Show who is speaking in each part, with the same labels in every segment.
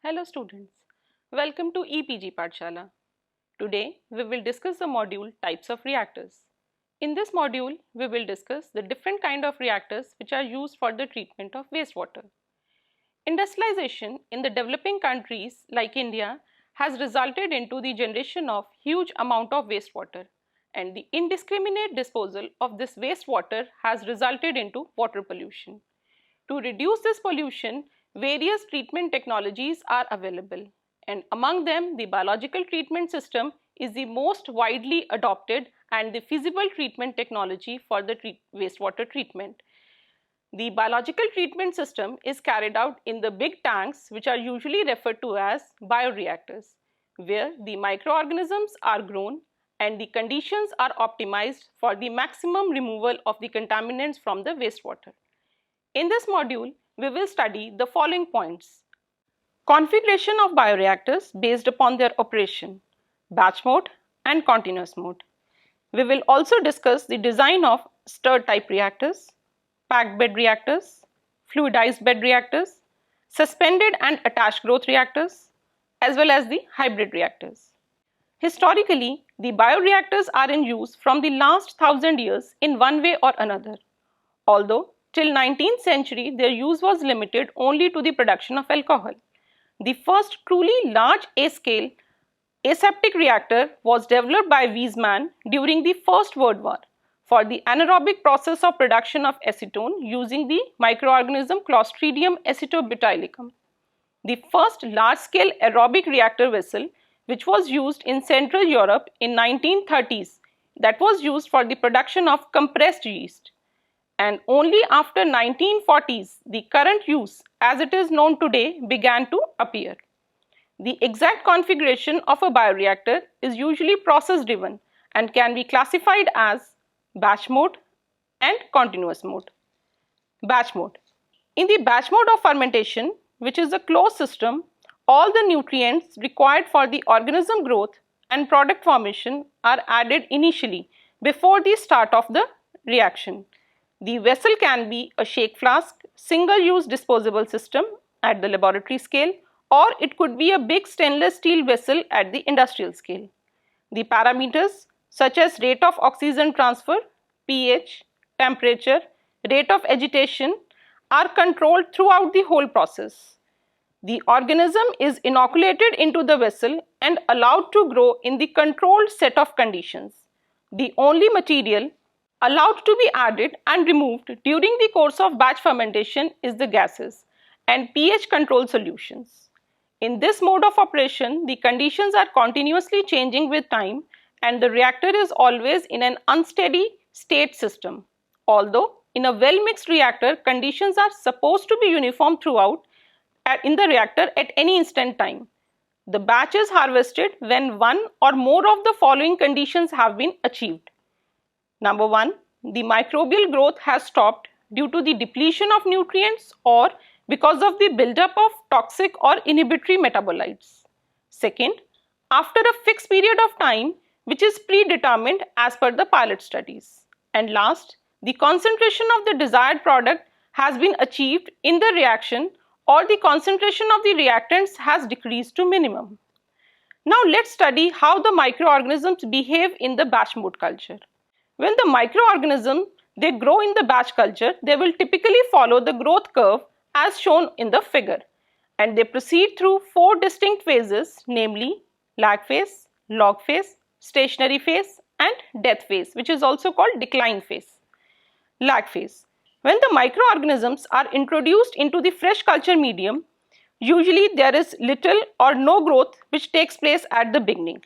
Speaker 1: Hello students, welcome to EPG Pathshala. Today we will discuss the module types of reactors. In this module we will discuss the different kind of reactors which are used for the treatment of wastewater. Industrialization in the developing countries like India has resulted into the generation of huge amount of wastewater, and the indiscriminate disposal of this wastewater has resulted into water pollution. To reduce this pollution, various treatment technologies are available, and among them the biological treatment system is the most widely adopted and the feasible treatment technology for the wastewater treatment. The biological treatment system is carried out in the big tanks, which are usually referred to as bioreactors, where the microorganisms are grown and the conditions are optimized for the maximum removal of the contaminants from the wastewater. In this module, we will study the following points: configuration of bioreactors based upon their operation, batch mode and continuous mode. We will also discuss the design of stir type reactors, packed bed reactors, fluidized bed reactors, suspended and attached growth reactors, as well as the hybrid reactors. Historically, the bioreactors are in use from the last 1000 years in one way or another. Although till 19th century their use was limited only to the production of alcohol. The first truly large scale aseptic reactor was developed by Weizmann during the First World War for the anaerobic process of production of acetone using the microorganism Clostridium acetobutylicum. The first large-scale aerobic reactor vessel, which was used in Central Europe in 1930s, that was used for the production of compressed yeast. And only after 1940s, the current use as it is known today began to appear. The exact configuration of a bioreactor is usually process driven and can be classified as batch mode and continuous mode. Batch mode. In the batch mode of fermentation, which is a closed system, all the nutrients required for the organism growth and product formation are added initially before the start of the reaction. The vessel can be a shake flask, single-use disposable system at the laboratory scale, or it could be a big stainless steel vessel at the industrial scale. The parameters such as rate of oxygen transfer, pH, temperature, rate of agitation are controlled throughout the whole process. The organism is inoculated into the vessel and allowed to grow in the controlled set of conditions. The only material allowed to be added and removed during the course of batch fermentation is the gases and pH controlled solutions. In this mode of operation, the conditions are continuously changing with time and the reactor is always in an unsteady state system. Although in a well-mixed reactor, conditions are supposed to be uniform throughout in the reactor at any instant time. The batch is harvested when one or more of the following conditions have been achieved. Number 1, the microbial growth has stopped due to the depletion of nutrients or because of the buildup of toxic or inhibitory metabolites. Second, after a fixed period of time which is predetermined as per the pilot studies. And last, the concentration of the desired product has been achieved in the reaction or the concentration of the reactants has decreased to minimum. Now let's study how the microorganisms behave in the batch mode culture. When the microorganisms they grow in the batch culture, they will typically follow the growth curve as shown in the figure, and they proceed through 4 distinct phases, namely lag phase, log phase, stationary phase and death phase, which is also called decline phase. Lag phase. When the microorganisms are introduced into the fresh culture medium, usually there is little or no growth which takes place at the beginning,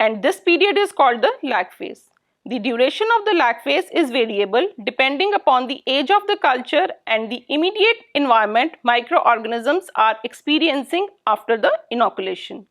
Speaker 1: and this period is called the lag phase. The duration of the lag phase is variable depending upon the age of the culture and the immediate environment microorganisms are experiencing after the inoculation.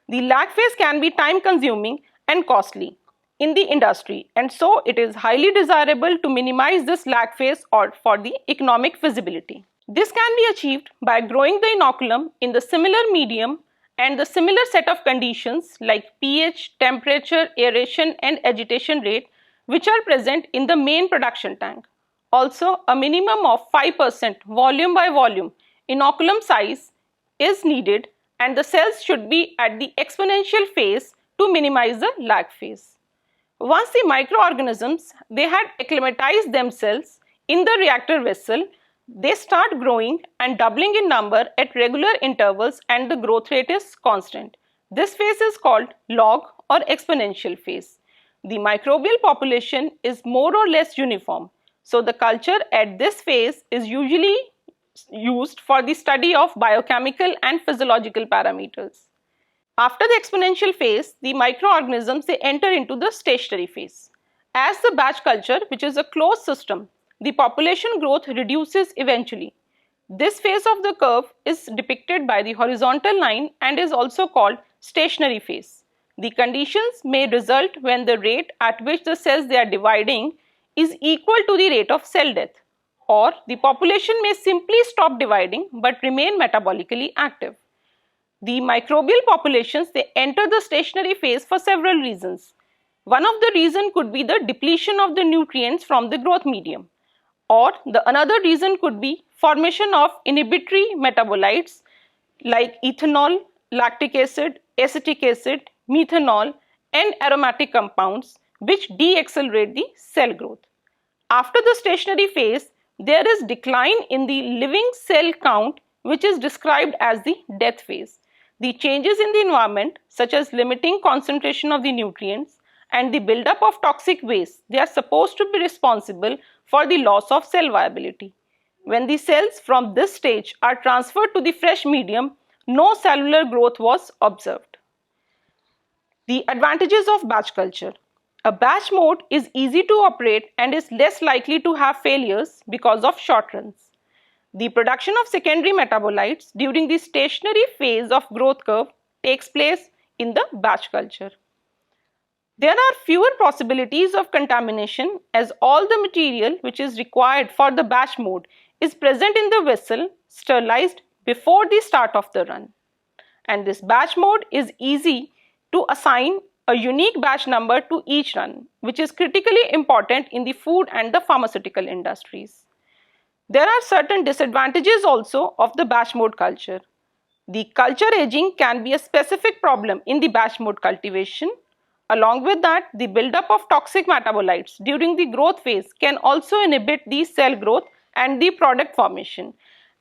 Speaker 1: The lag phase can be time consuming and costly in the industry, and so it is highly desirable to minimize this lag phase or for the economic feasibility. This can be achieved by growing the inoculum in the similar medium and the similar set of conditions like pH, temperature, aeration and agitation rate which are present in the main production tank. Also, a minimum of 5% volume by volume inoculum size is needed, and the cells should be at the exponential phase to minimize the lag phase. Once the microorganisms they had acclimatized themselves in the reactor vessel, they start growing and doubling in number at regular intervals and the growth rate is constant. This phase is called log or exponential phase. The microbial population is more or less uniform. So the culture at this phase is usually used for the study of biochemical and physiological parameters. After the exponential phase, the microorganisms they enter into the stationary phase. As the batch culture, which is a closed system, the population growth reduces eventually. This phase of the curve is depicted by the horizontal line and is also called stationary phase. The conditions may result when the rate at which the cells they are dividing is equal to the rate of cell death, or the population may simply stop dividing but remain metabolically active. The microbial populations they enter the stationary phase for several reasons. One of the reasons could be the depletion of the nutrients from the growth medium, or another reason could be formation of inhibitory metabolites like ethanol, lactic acid, acetic acid, methanol and aromatic compounds which deaccelerate the cell growth. After the stationary phase, there is decline in the living cell count which is described as the death phase. The changes in the environment such as limiting concentration of the nutrients and the buildup of toxic waste, they are supposed to be responsible for the loss of cell viability. When the cells from this stage are transferred to the fresh medium, no cellular growth was observed. The advantages of batch culture. A batch mode is easy to operate and is less likely to have failures because of short runs. The production of secondary metabolites during the stationary phase of growth curve takes place in the batch culture. There are fewer possibilities of contamination as all the material which is required for the batch mode is present in the vessel sterilized before the start of the run. And this batch mode is easy to assign a unique batch number to each run, which is critically important in the food and the pharmaceutical industries. There are certain disadvantages also of the batch mode culture. The culture aging can be a specific problem in the batch mode cultivation. Along with that, the buildup of toxic metabolites during the growth phase can also inhibit the cell growth and the product formation.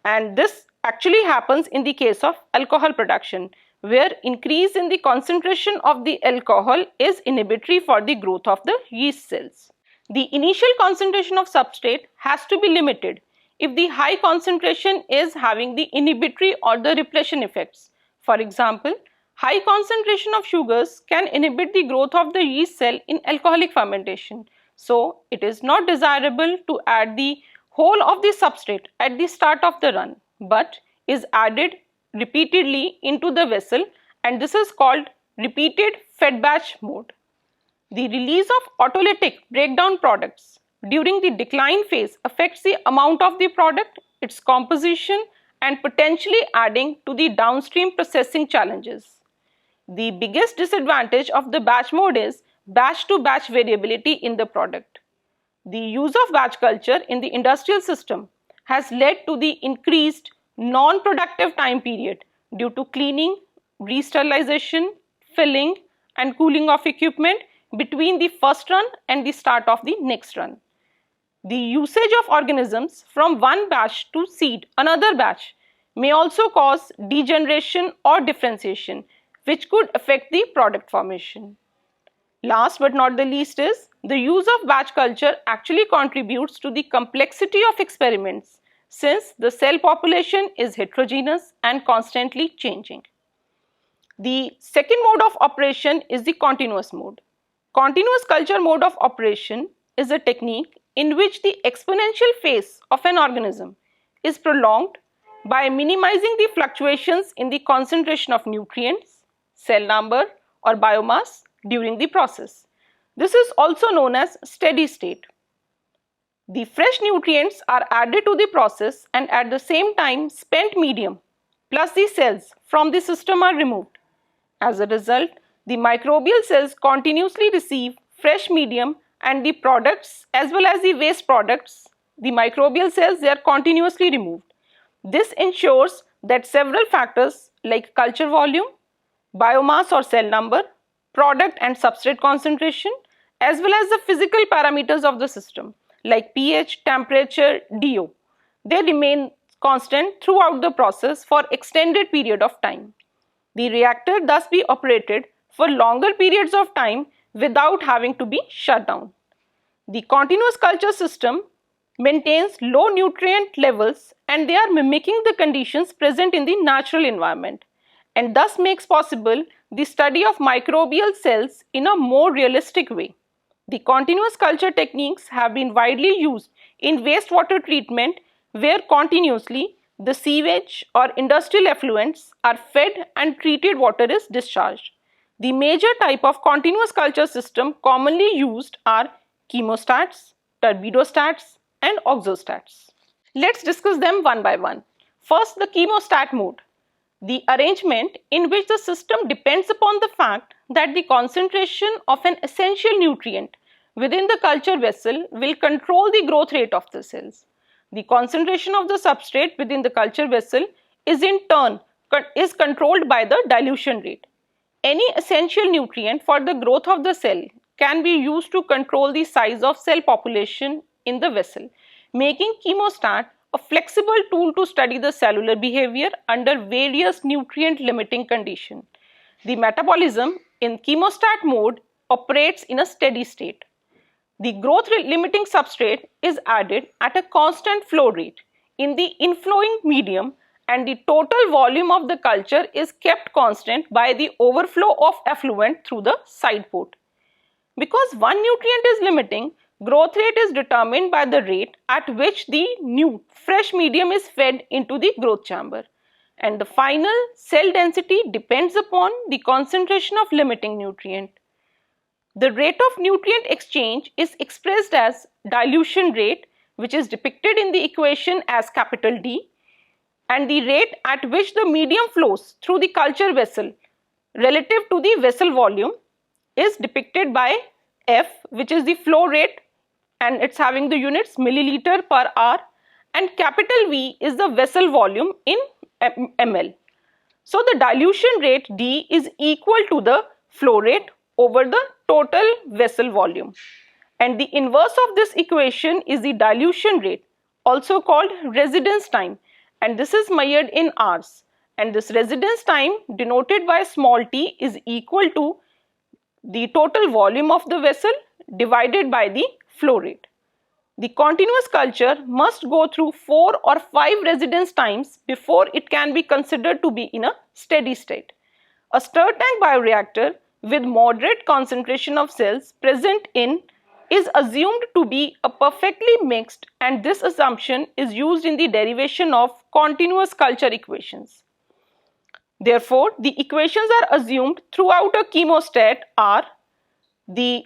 Speaker 1: And this actually happens in the case of alcohol production, where increase in the concentration of the alcohol is inhibitory for the growth of the yeast cells. The initial concentration of substrate has to be limited if the high concentration is having the inhibitory or the repletion effects. For example, high concentration of sugars can inhibit the growth of the yeast cell in alcoholic fermentation. So, it is not desirable to add the whole of the substrate at the start of the run, but is added repeatedly into the vessel, and this is called repeated fed batch mode. The release of autolytic breakdown products during the decline phase affects the amount of the product, its composition, and potentially adding to the downstream processing challenges. The biggest disadvantage of the batch mode is batch to batch variability in the product. The use of batch culture in the industrial system has led to the increased non-productive time period due to cleaning, re-sterilization, filling and cooling of equipment between the first run and the start of the next run. The usage of organisms from one batch to seed another batch may also cause degeneration or differentiation, which could affect the product formation. Last but not the least is the use of batch culture actually contributes to the complexity of experiments, since the cell population is heterogeneous and constantly changing. The second mode of operation is the continuous mode. Continuous culture mode of operation is a technique in which the exponential phase of an organism is prolonged by minimizing the fluctuations in the concentration of nutrients, cell number or biomass during the process. This is also known as steady state. The fresh nutrients are added to the process and at the same time spent medium plus the cells from the system are removed. As a result, the microbial cells continuously receive fresh medium and the products as well as the waste products, the microbial cells, they are continuously removed. This ensures that several factors like culture volume, biomass or cell number, product and substrate concentration, as well as the physical parameters of the system like pH, temperature, DO. They remain constant throughout the process for extended period of time. The reactor thus be operated for longer periods of time without having to be shut down. The continuous culture system maintains low nutrient levels and they are mimicking the conditions present in the natural environment and thus makes possible the study of microbial cells in a more realistic way. The continuous culture techniques have been widely used in wastewater treatment where continuously the sewage or industrial effluents are fed and treated water is discharged. The major type of continuous culture system commonly used are chemostats, turbidostats and auxostats. Let's discuss them one by one. First, the chemostat mode. The arrangement in which the system depends upon the fact that the concentration of an essential nutrient within the culture vessel will control the growth rate of the cells. The concentration of the substrate within the culture vessel is in turn controlled by the dilution rate. Any essential nutrient for the growth of the cell can be used to control the size of cell population in the vessel, making chemostat a flexible tool to study the cellular behavior under various nutrient limiting conditions. The metabolism in chemostat mode operates in a steady state. The growth limiting substrate is added at a constant flow rate in the inflowing medium and the total volume of the culture is kept constant by the overflow of effluent through the side port. Because one nutrient is limiting, growth rate is determined by the rate at which the new fresh medium is fed into the growth chamber. And the final cell density depends upon the concentration of limiting nutrient. The rate of nutrient exchange is expressed as dilution rate, which is depicted in the equation as capital D, and the rate at which the medium flows through the culture vessel relative to the vessel volume is depicted by F, which is the flow rate and it's having the units milliliter per hour, and capital V is the vessel volume in ml. So the dilution rate D is equal to the flow rate over the total vessel volume, and the inverse of this equation is the dilution rate, also called residence time, and this is measured in hours, and this residence time denoted by small t is equal to the total volume of the vessel divided by the flow rate. The continuous culture must go through 4 or 5 residence times before it can be considered to be in a steady state. A stir tank bioreactor with moderate concentration of cells present in is assumed to be a perfectly mixed, and this assumption is used in the derivation of continuous culture equations. Therefore, the equations are assumed throughout a chemostat are the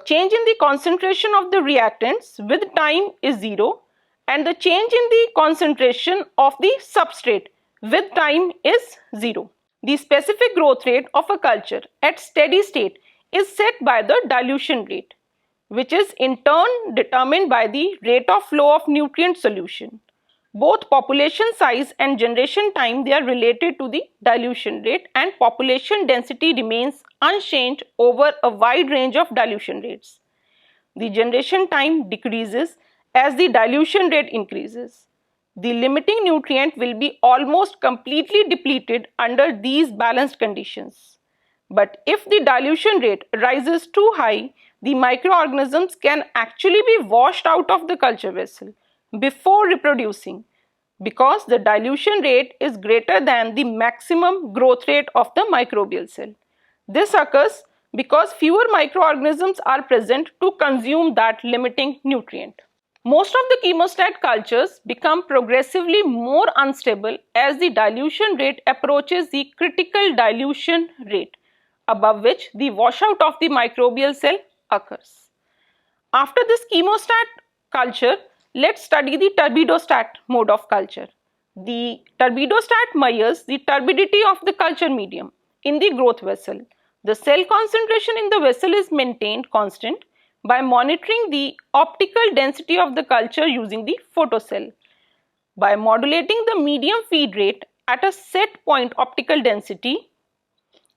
Speaker 1: change in the concentration of the reactants with time is 0 and the change in the concentration of the substrate with time is 0. The specific growth rate of a culture at steady state is set by the dilution rate, which is in turn determined by the rate of flow of nutrient solution. Both population size and generation time, they are related to the dilution rate, and population density remains unchanged over a wide range of dilution rates. The generation time decreases as the dilution rate increases. The limiting nutrient will be almost completely depleted under these balanced conditions. But if the dilution rate rises too high, the microorganisms can actually be washed out of the culture vessel before reproducing, because the dilution rate is greater than the maximum growth rate of the microbial cell. This occurs because fewer microorganisms are present to consume that limiting nutrient. Most of the chemostat cultures become progressively more unstable as the dilution rate approaches the critical dilution rate, above which the washout of the microbial cell occurs. After this chemostat culture, let's study the turbidostat mode of culture. The turbidostat measures the turbidity of the culture medium in the growth vessel. The cell concentration in the vessel is maintained constant by monitoring the optical density of the culture using the photocell. By modulating the medium feed rate at a set point optical density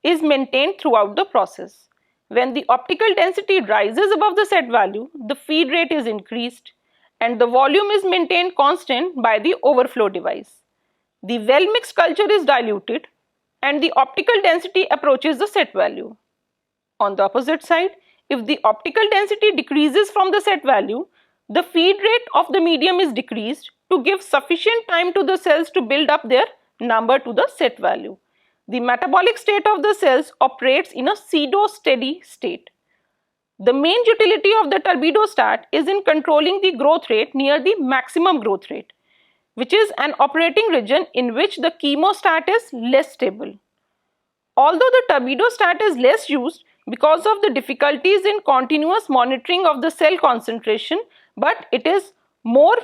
Speaker 1: is maintained throughout the process. When the optical density rises above the set value, the feed rate is increased and the volume is maintained constant by the overflow device. The well mixed culture is diluted and the optical density approaches the set value. On the opposite side, if the optical density decreases from the set value, the feed rate of the medium is decreased to give sufficient time to the cells to build up their number to the set value. The metabolic state of the cells operates in a pseudo-steady state. The main utility of the turbidostat is in controlling the growth rate near the maximum growth rate, which is an operating region in which the chemostat is less stable. Although the turbidostat is less used because of the difficulties in continuous monitoring of the cell concentration, but it is more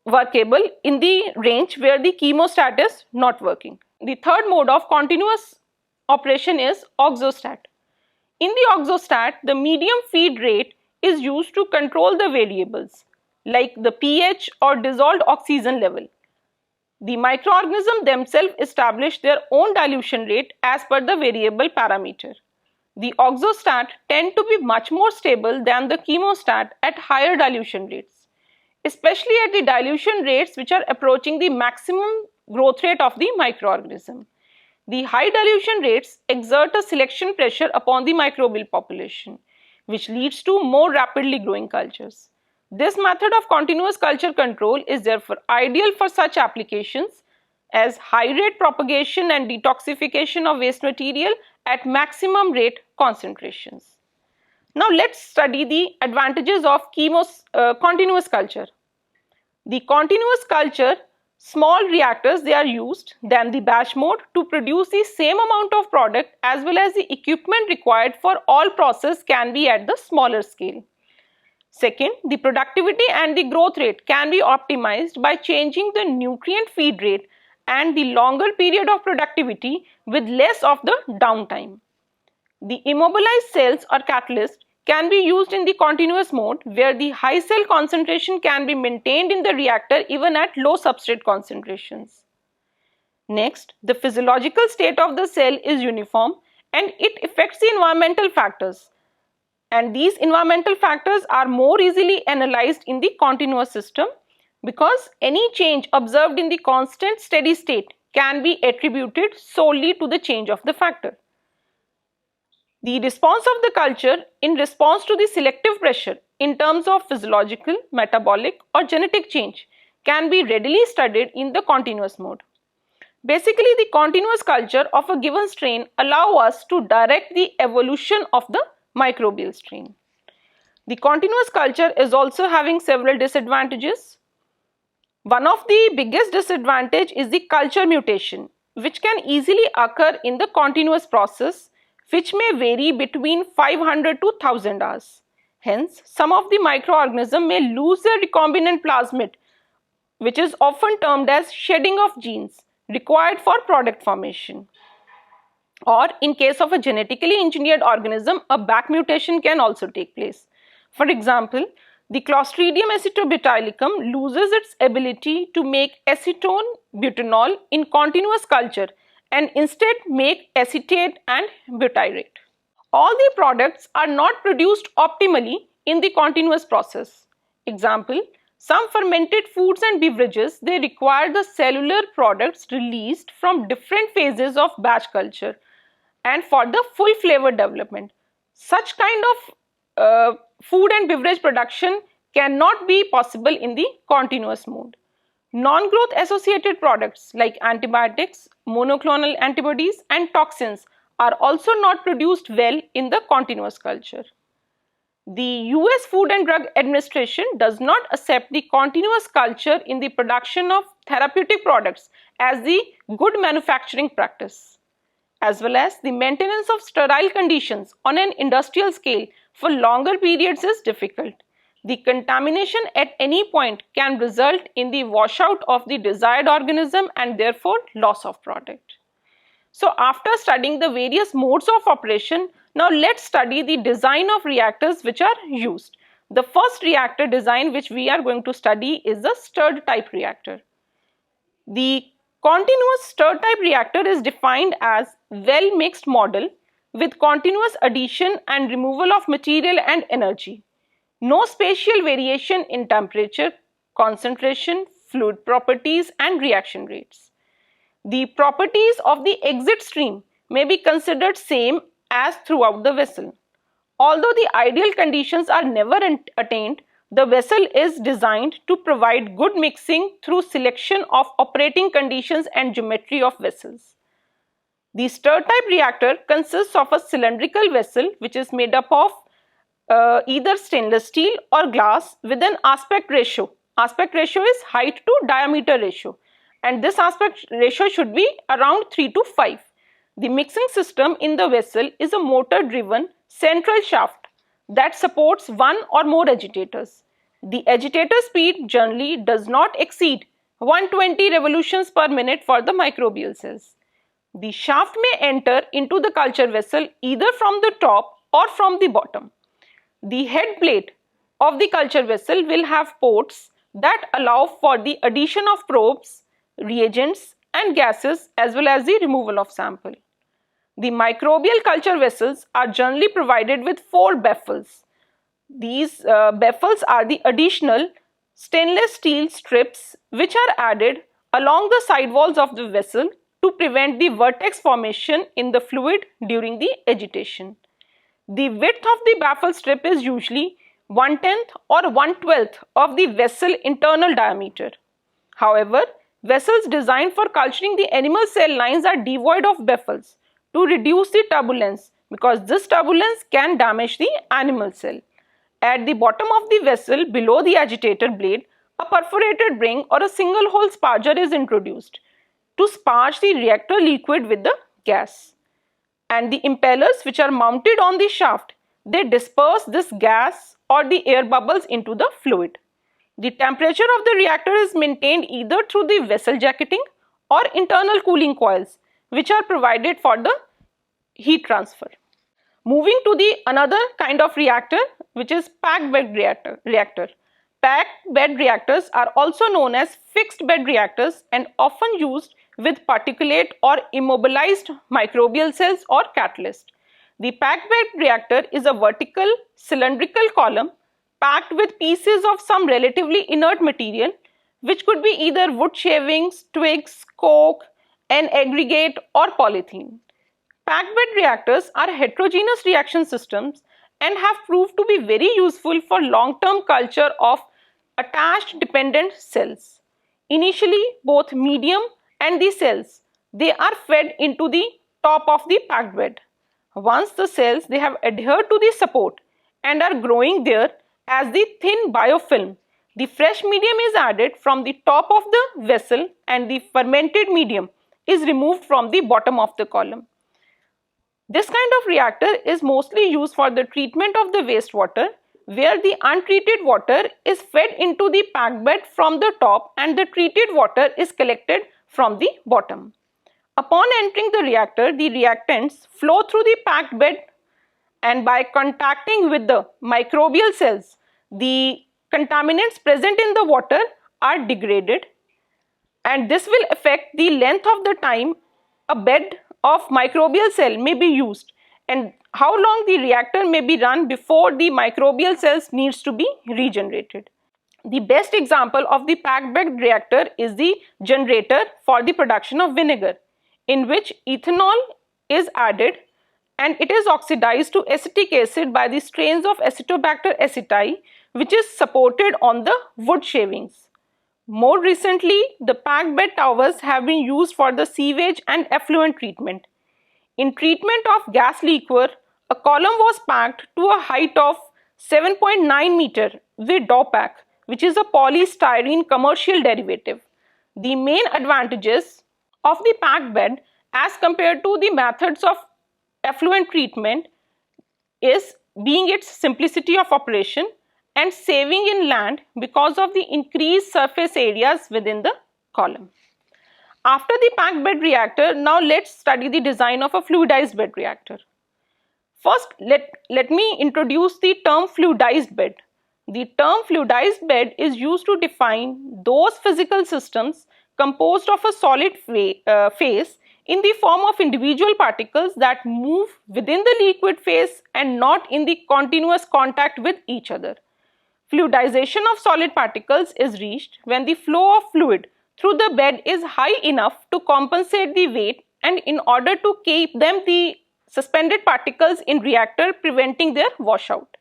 Speaker 1: workable in the range where the chemostat is not working. The third mode of continuous operation is auxostat. In the auxostat, the medium feed rate is used to control the variables like the pH or dissolved oxygen level. The microorganisms themselves establish their own dilution rate as per the variable parameter. The auxostat tend to be much more stable than the chemostat at higher dilution rates, especially at the dilution rates which are approaching the maximum growth rate of the microorganism. The high dilution rates exert a selection pressure upon the microbial population, which leads to more rapidly growing cultures. This method of continuous culture control is therefore ideal for such applications as high rate propagation and detoxification of waste material at maximum rate concentrations. Now let's study the advantages of continuous culture. The continuous culture small reactors, they are used than the batch mode to produce the same amount of product, as well as the equipment required for all process can be at the smaller scale. Second, the productivity and the growth rate can be optimized by changing the nutrient feed rate and the longer period of productivity with less of the downtime. The immobilized cells or catalysts can be used in the continuous mode, where the high cell concentration can be maintained in the reactor even at low substrate concentrations. Next, the physiological state of the cell is uniform and it affects the environmental factors. And these environmental factors are more easily analyzed in the continuous system, because any change observed in the constant steady state can be attributed solely to the change of the factor. The response of the culture in response to the selective pressure in terms of physiological, metabolic or genetic change can be readily studied in the continuous mode. Basically, the continuous culture of a given strain allows us to direct the evolution of the microbial strain. The continuous culture is also having several disadvantages. One of the biggest disadvantage is the culture mutation, which can easily occur in the continuous process, which may vary between 500 to 1000 hours. Hence, some of the microorganisms may lose their recombinant plasmid, which is often termed as shedding of genes required for product formation. Or in case of a genetically engineered organism, a back mutation can also take place. For example, the Clostridium acetobutylicum loses its ability to make acetone butanol in continuous culture and instead make acetate and butyrate. All the products are not produced optimally in the continuous process. Example, some fermented foods and beverages, they require the cellular products released from different phases of batch culture and for the full flavor development. Such kind of food and beverage production cannot be possible in the continuous mode. Non-growth associated products like antibiotics, monoclonal antibodies and toxins are also not produced well in the continuous culture. The US Food and Drug Administration does not accept the continuous culture in the production of therapeutic products as the good manufacturing practice, as well as the maintenance of sterile conditions on an industrial scale for longer periods is difficult. The contamination at any point can result in the washout of the desired organism and therefore loss of product. So after studying the various modes of operation, now let's study the design of reactors which are used. The first reactor design which we are going to study is the stirred type reactor. The Continuous stir-type reactor is defined as well-mixed model with continuous addition and removal of material and energy. No spatial variation in temperature, concentration, fluid properties and reaction rates. The properties of the exit stream may be considered same as throughout the vessel. Although the ideal conditions are never attained, the vessel is designed to provide good mixing through selection of operating conditions and geometry of vessels. The stir-type reactor consists of a cylindrical vessel which is made up of either stainless steel or glass with an aspect ratio. Aspect ratio is height to diameter ratio, and this aspect ratio should be around 3 to 5. The mixing system in the vessel is a motor-driven central shaft that supports one or more agitators. The agitator speed generally does not exceed 120 revolutions per minute for the microbial cells. The shaft may enter into the culture vessel either from the top or from the bottom. The head plate of the culture vessel will have ports that allow for the addition of probes, reagents and gases as well as the removal of sample. The microbial culture vessels are generally provided with 4 baffles. These baffles are the additional stainless steel strips which are added along the side walls of the vessel to prevent the vertex formation in the fluid during the agitation. The width of the baffle strip is usually 1/10 or 1/12 of the vessel internal diameter. However, vessels designed for culturing the animal cell lines are devoid of baffles to reduce the turbulence because this turbulence can damage the animal cell. At the bottom of the vessel below the agitator blade, a perforated ring or a single hole sparger is introduced to sparge the reactor liquid with the gas. And the impellers which are mounted on the shaft, they disperse this gas or the air bubbles into the fluid. The temperature of the reactor is maintained either through the vessel jacketing or internal cooling coils which are provided for the heat transfer. Moving to the another kind of reactor which is packed bed reactor. Packed bed reactors are also known as fixed bed reactors and often used with particulate or immobilized microbial cells or catalyst. The packed bed reactor is a vertical cylindrical column packed with pieces of some relatively inert material which could be either wood shavings, twigs, coke, an aggregate or polythene. Packed bed reactors are heterogeneous reaction systems and have proved to be very useful for long-term culture of attached dependent cells. Initially, both medium and the cells, they are fed into the top of the packed bed. Once the cells, they have adhered to the support and are growing there as the thin biofilm, the fresh medium is added from the top of the vessel and the fermented medium is removed from the bottom of the column. This kind of reactor is mostly used for the treatment of the wastewater, where the untreated water is fed into the packed bed from the top and the treated water is collected from the bottom. Upon entering the reactor, the reactants flow through the packed bed and by contacting with the microbial cells, the contaminants present in the water are degraded, and this will affect the length of the time a bed of microbial cell may be used and how long the reactor may be run before the microbial cells needs to be regenerated. The best example of the packed bed reactor is the generator for the production of vinegar, in which ethanol is added and it is oxidized to acetic acid by the strains of Acetobacter aceti, which is supported on the wood shavings. More recently, the packed bed towers have been used for the sewage and effluent treatment. In treatment of gas liquor, a column was packed to a height of 7.9 meter with Dopac, which is a polystyrene commercial derivative. The main advantages of the packed bed as compared to the methods of effluent treatment is being its simplicity of operation and saving in land because of the increased surface areas within the column. After the packed bed reactor, now let's study the design of a fluidized bed reactor. First, let me introduce the term fluidized bed. The term fluidized bed is used to define those physical systems composed of a solid phase in the form of individual particles that move within the liquid phase and not in the continuous contact with each other. Fluidization of solid particles is reached when the flow of fluid through the bed is high enough to compensate the weight and in order to keep the suspended particles in reactor, preventing their washout.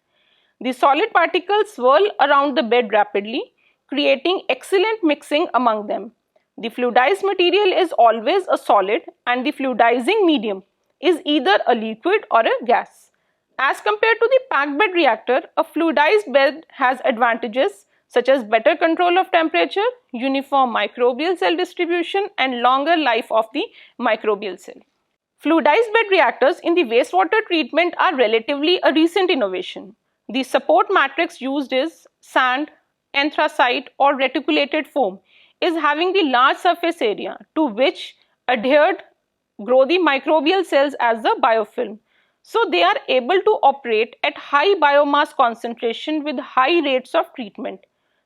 Speaker 1: The solid particles swirl around the bed rapidly, creating excellent mixing among them. The fluidized material is always a solid and the fluidizing medium is either a liquid or a gas. As compared to the packed bed reactor, a fluidized bed has advantages such as better control of temperature, uniform microbial cell distribution, and longer life of the microbial cell. Fluidized bed reactors in the wastewater treatment are relatively a recent innovation. The support matrix used is sand, anthracite, or reticulated foam is having the large surface area to which adhered grow the microbial cells as the biofilm. So they are able to operate at high biomass concentration with high rates of treatment.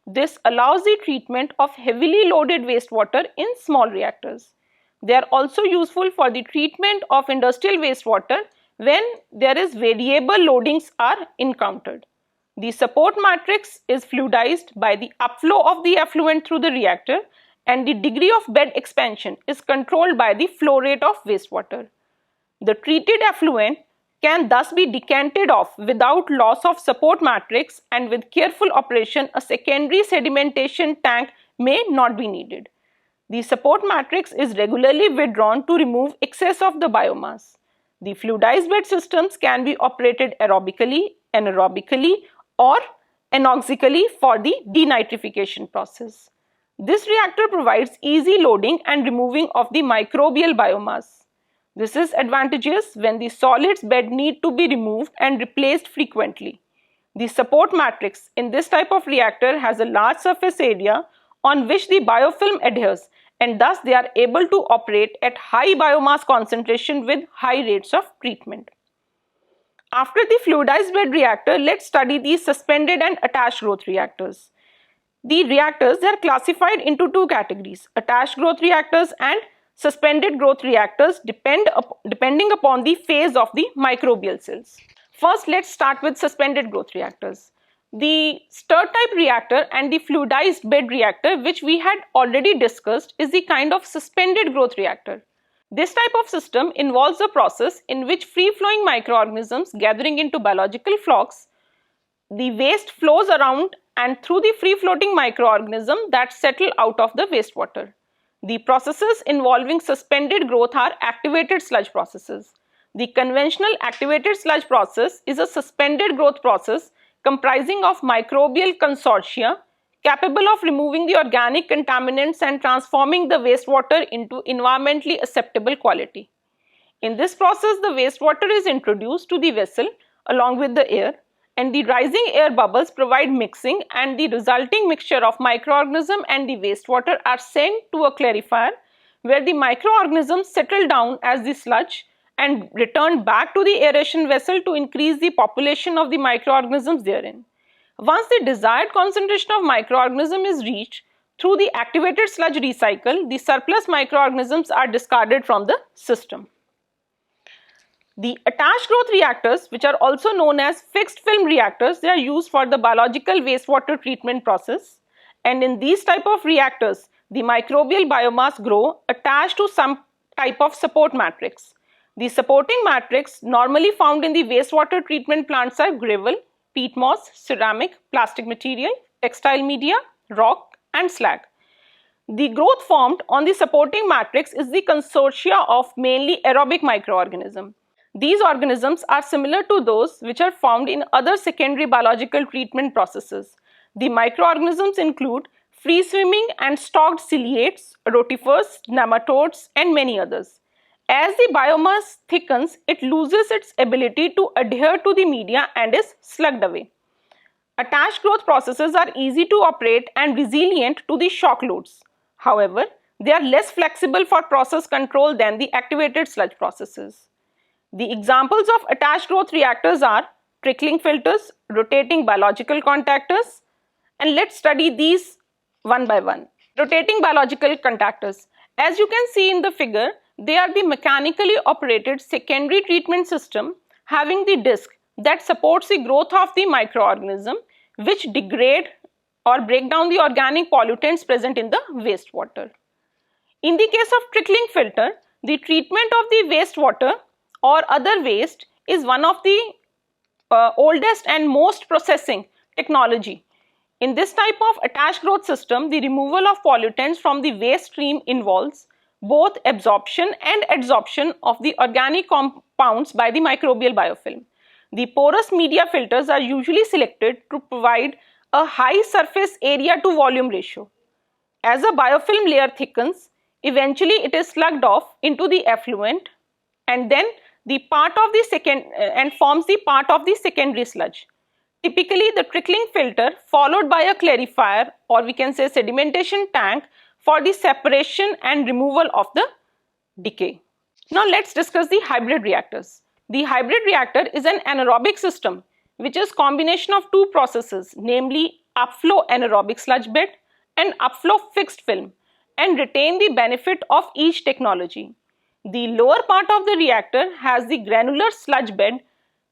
Speaker 1: This allows the treatment of heavily loaded wastewater in small reactors. They are also useful for the treatment of industrial wastewater when there is variable loadings are encountered. The support matrix is fluidized by the upflow of the effluent through the reactor and the degree of bed expansion is controlled by the flow rate of wastewater. The treated effluent can thus be decanted off without loss of support matrix, and with careful operation a secondary sedimentation tank may not be needed. The support matrix is regularly withdrawn to remove excess of the biomass. The fluidized bed systems can be operated aerobically, anaerobically, or anoxically for the denitrification process. This reactor provides easy loading and removing of the microbial biomass. This is advantageous when the solids bed need to be removed and replaced frequently. The support matrix in this type of reactor has a large surface area on which the biofilm adheres, and thus they are able to operate at high biomass concentration with high rates of treatment. After the fluidized bed reactor, let's study the suspended and attached growth reactors. The reactors are classified into two categories: attached growth reactors and suspended growth reactors, depending upon the phase of the microbial cells. First, let's start with suspended growth reactors. The stir type reactor and the fluidized bed reactor, which we had already discussed, is the kind of suspended growth reactor. This type of system involves a process in which free-flowing microorganisms gathering into biological flocks, the waste flows around and through the free-floating microorganisms that settle out of the wastewater. The processes involving suspended growth are activated sludge processes. The conventional activated sludge process is a suspended growth process comprising of microbial consortia capable of removing the organic contaminants and transforming the wastewater into environmentally acceptable quality. In this process, the wastewater is introduced to the vessel along with the air, and the rising air bubbles provide mixing, and the resulting mixture of microorganism and the wastewater are sent to a clarifier where the microorganisms settle down as the sludge and return back to the aeration vessel to increase the population of the microorganisms therein. Once the desired concentration of microorganism is reached through the activated sludge recycle, the surplus microorganisms are discarded from the system. The attached growth reactors, which are also known as fixed film reactors, they are used for the biological wastewater treatment process, and in these type of reactors, the microbial biomass grow attached to some type of support matrix. The supporting matrix normally found in the wastewater treatment plants are gravel, peat moss, ceramic, plastic material, textile media, rock, and slag. The growth formed on the supporting matrix is the consortia of mainly aerobic microorganisms. These organisms are similar to those which are found in other secondary biological treatment processes. The microorganisms include free-swimming and stalked ciliates, rotifers, nematodes, and many others. As the biomass thickens, it loses its ability to adhere to the media and is slugged away. Attached growth processes are easy to operate and resilient to the shock loads. However, they are less flexible for process control than the activated sludge processes. The examples of attached growth reactors are trickling filters, rotating biological contactors, and let's study these one by one. Rotating biological contactors. As you can see in the figure, they are the mechanically operated secondary treatment system having the disc that supports the growth of the microorganism which degrade or break down the organic pollutants present in the wastewater. In the case of trickling filter, the treatment of the wastewater or other waste is one of the oldest and most processing technology. In this type of attached growth system, the removal of pollutants from the waste stream involves both absorption and adsorption of the organic compounds by the microbial biofilm. The porous media filters are usually selected to provide a high surface area to volume ratio. As a biofilm layer thickens, eventually it is slugged off into the effluent and then the part of the and forms the part of the secondary sludge. Typically the trickling filter followed by a clarifier, or we can say sedimentation tank, for the separation and removal of the decay. Now let's discuss the hybrid reactors. The hybrid reactor is an anaerobic system which is combination of two processes, namely upflow anaerobic sludge bed and upflow fixed film, and retain the benefit of each technology. The lower part of the reactor has the granular sludge bed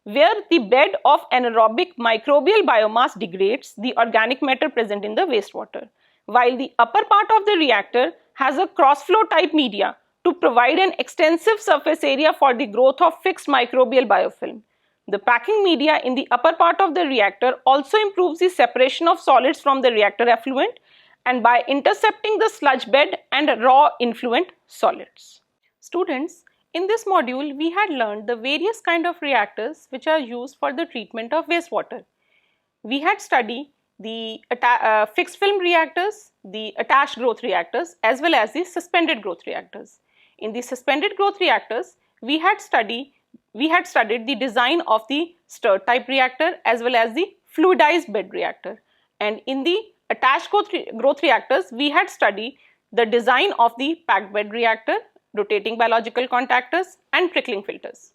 Speaker 1: where the bed of anaerobic microbial biomass degrades the organic matter present in the wastewater, while the upper part of the reactor has a cross-flow type media to provide an extensive surface area for the growth of fixed microbial biofilm. The packing media in the upper part of the reactor also improves the separation of solids from the reactor effluent and by intercepting the sludge bed and raw influent solids. Students, in this module, we had learned the various kind of reactors which are used for the treatment of wastewater. We had studied the fixed film reactors, the attached growth reactors, as well as the suspended growth reactors. In the suspended growth reactors, we had studied the design of the stirred type reactor as well as the fluidized bed reactor. And in the attached growth reactors, we had studied the design of the packed bed reactor, rotating biological contactors, and trickling filters.